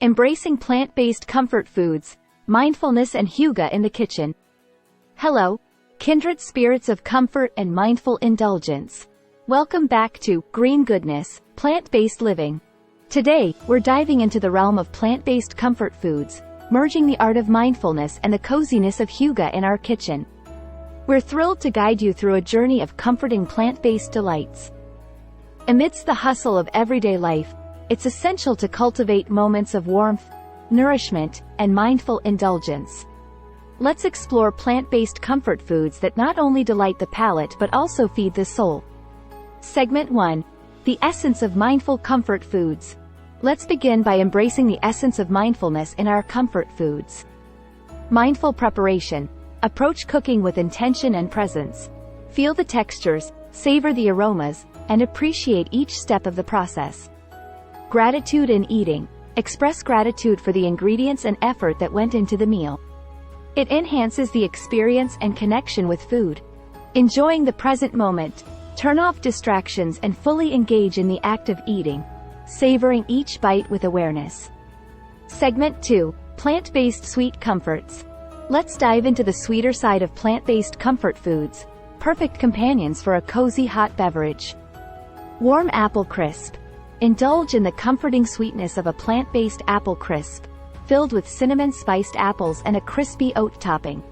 Embracing plant-based comfort foods, mindfulness and hygge in the kitchen. Hello, kindred spirits of comfort and mindful indulgence. Welcome back to Green Goodness, Plant-Based Living. Today, we're diving into the realm of plant-based comfort foods, merging the art of mindfulness and the coziness of hygge in our kitchen. We're thrilled to guide you through a journey of comforting plant-based delights. Amidst the hustle of everyday life, it's essential to cultivate moments of warmth, nourishment, and mindful indulgence. Let's explore plant-based comfort foods that not only delight the palate but also feed the soul. Segment 1. The essence of mindful comfort foods. Let's begin by embracing the essence of mindfulness in our comfort foods. Mindful preparation. Approach cooking with intention and presence. Feel the textures, savor the aromas, and appreciate each step of the process. Gratitude in eating. Express gratitude for the ingredients and effort that went into the meal. It enhances the experience and connection with food. Enjoying the present moment. Turn off distractions and fully engage in the act of eating, savoring each bite with awareness. Segment 2. Plant-based sweet comforts. Let's dive into the sweeter side of plant-based comfort foods, perfect companions for a cozy hot beverage. Warm apple crisp. Indulge in the comforting sweetness of a plant-based apple crisp, filled with cinnamon-spiced apples and a crispy oat topping.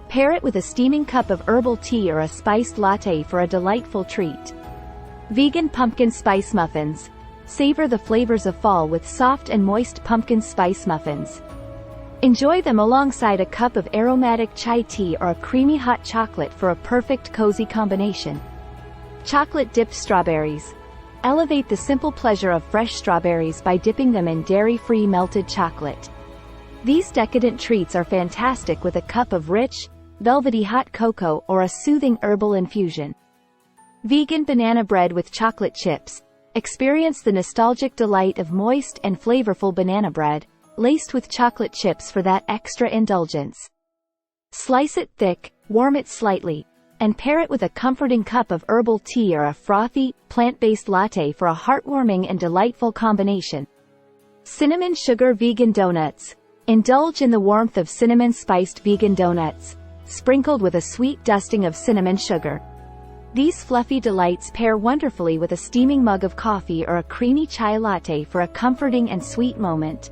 Pair it with a steaming cup of herbal tea or a spiced latte for a delightful treat. Vegan pumpkin spice muffins. Savor the flavors of fall with soft and moist pumpkin spice muffins. Enjoy them alongside a cup of aromatic chai tea or a creamy hot chocolate for a perfect cozy combination. Chocolate-dipped strawberries. Elevate the simple pleasure of fresh strawberries by dipping them in dairy-free melted chocolate. These decadent treats are fantastic with a cup of rich, velvety hot cocoa or a soothing herbal infusion. Vegan banana bread with chocolate chips. Experience the nostalgic delight of moist and flavorful banana bread, laced with chocolate chips for that extra indulgence. Slice it thick, warm it slightly, and pair it with a comforting cup of herbal tea or a frothy, plant-based latte for a heartwarming and delightful combination. Cinnamon sugar vegan donuts. Indulge in the warmth of cinnamon-spiced vegan donuts, sprinkled with a sweet dusting of cinnamon sugar. These fluffy delights pair wonderfully with a steaming mug of coffee or a creamy chai latte for a comforting and sweet moment.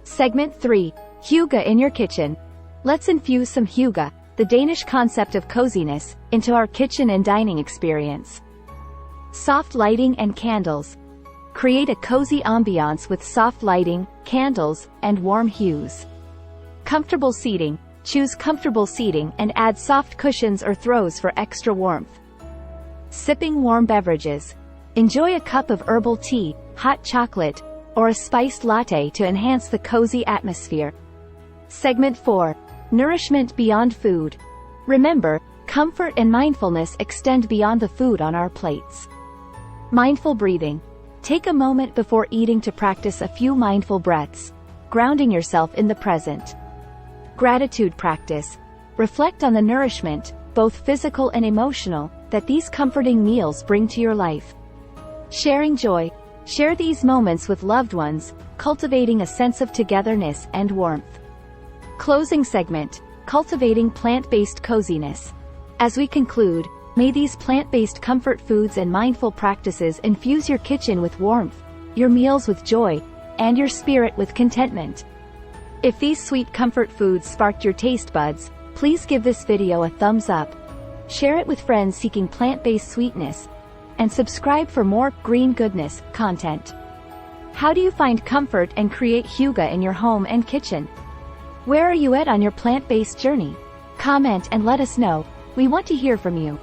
Segment 3. Hygge in your kitchen. Let's infuse some hygge, the Danish concept of coziness, into our kitchen and dining experience. Soft lighting and candles. Create a cozy ambiance with soft lighting, candles, and warm hues. Comfortable seating. Choose comfortable seating and add soft cushions or throws for extra warmth. Sipping warm beverages. Enjoy a cup of herbal tea, hot chocolate, or a spiced latte to enhance the cozy atmosphere. Segment 4. Nourishment beyond food. Remember, comfort and mindfulness extend beyond the food on our plates. Mindful breathing. Take a moment before eating to practice a few mindful breaths, grounding yourself in the present. Gratitude practice. Reflect on the nourishment, both physical and emotional, that these comforting meals bring to your life. Sharing joy. Share these moments with loved ones, cultivating a sense of togetherness and warmth. Closing segment. Cultivating plant-based coziness. As we conclude, may these plant-based comfort foods and mindful practices infuse your kitchen with warmth, your meals with joy, and your spirit with contentment. If these sweet comfort foods sparked your taste buds, please give this video a thumbs up. Share it with friends seeking plant-based sweetness, and subscribe for more green goodness content. How do you find comfort and create hygge in your home and kitchen? Where are you at on your plant-based journey? Comment and let us know. We want to hear from you.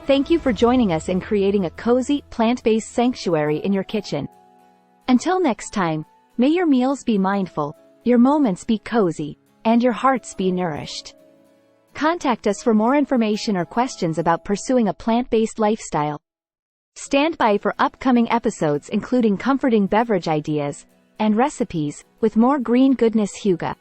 Thank you for joining us in creating a cozy, plant-based sanctuary in your kitchen. Until next time, may your meals be mindful, your moments be cozy, and your hearts be nourished. Contact us for more information or questions about pursuing a plant-based lifestyle. Stand by for upcoming episodes including comforting beverage ideas and recipes with more green goodness hygge.